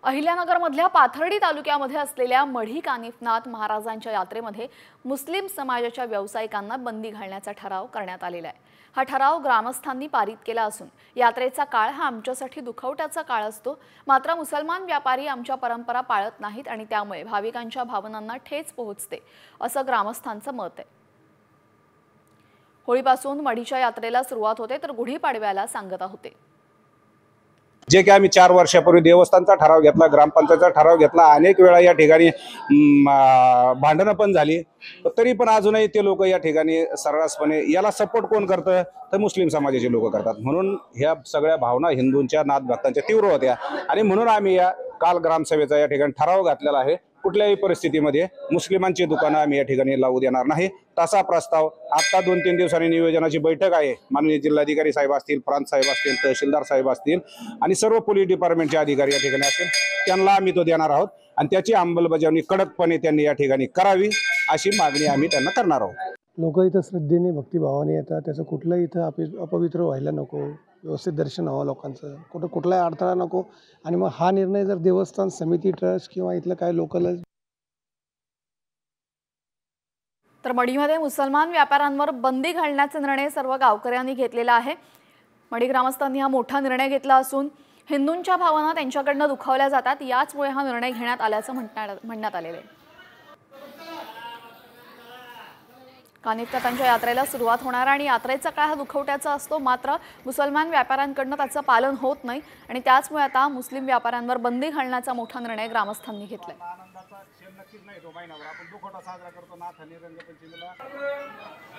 अहिल्यानगरमधल्या पाथर्डी तालुक्यामध्ये असलेल्या मढी कानिफनाथ महाराजांच्या यात्रेमध्ये मुस्लिम समाजाच्या व्यावसायिकांना बंदी घालण्याचा ठराव करण्यात आलेला आहे। हा ठराव ग्रामस्थांनी पारित केला असून यात्रेचा काळ हा आमच्यासाठी दुखवट्याचा काळ असतो। मात्र मुसलमान व्यापारी आमच्या परंपरा पाळत नाहीत आणि त्यामुळे भाविकांच्या भावनांना ठेच पोहोचते असं ग्रामस्थांचं मत आहे। होळीपासून मढीच्या यात्रेला सुरुवात होते तर गुढीपाडव्याला सांगता होते। जे की आम्ही 4 वर्षापूर्वी देवस्थानचा ठराव घेतला, ग्रामपंचायतचा ठराव घेतला, अनेक वेळा या ठिकाणी भांडणं पण झाली, तरी पण अजूनही ते लोक या ठिकाणी सर्रासपणे याला सपोर्ट कोण करतं तर मुस्लिम समाजाचे लोक करतात। म्हणून ह्या सगळ्या भावना हिंदूंच्या नाथभक्तांच्या तीव्र होत्या आणि म्हणून आम्ही या काल ग्रामसभेचा या ठिकाणी ठराव घातलेला आहे। कुठल्याही परिस्थितीमध्ये मुस्लिमांची दुकानं आम्ही या ठिकाणी लावू देणार नाही। तसा प्रस्ताव आता 2-3 दिवसांनी नियोजनाची बैठक आहे। माननीय जिल्हाधिकारी साहेब असतील, प्रांत साहेब असतील, तहसीलदार साहेब असतील आणि सर्व पोलीस डिपार्टमेंटचे अधिकारी या ठिकाणी असतील, त्यांना आम्ही तो देणार आहोत आणि त्याची अंमलबजावणी कडकपणे त्यांनी या ठिकाणी करावी अशी मागणी आम्ही त्यांना करणार आहोत। लोक इथं श्रद्धेने भक्तिभावाने येतात, त्याचं कुठलंही इथं अपवित्र व्हायला नको, व्यवस्थित दर्शन व्हावं लोकांचं, कुठलाही अडथळा नको। आणि मग हा निर्णय जर देवस्थान समिती ट्रस्ट किंवा इथलं काय लोकल तर मढीमध्ये मुसलमान व्यापाऱ्यांवर बंदी घालण्याचा निर्णय सर्व गावकऱ्यांनी घेतलेला आहे। मढी ग्रामस्थांनी हा मोठा निर्णय घेतला असून हिंदूंच्या भावना त्यांच्याकडनं दुखावल्या जातात, याचमुळे हा निर्णय घेण्यात आल्याचं म्हणण्यात आलेलं आहे। कानिफनाथांच्या यात्रेला सुरुवात होणार आणि यात्रेचा काळ हा दुखवट्याचा असतो। मात्र मुसलमान व्यापाऱ्यांकडनं त्याचं पालन होत नाही आणि त्याचमुळे आता मुस्लिम व्यापाऱ्यांवर बंदी घालण्याचा मोठा निर्णय ग्रामस्थांनी घेतलाय।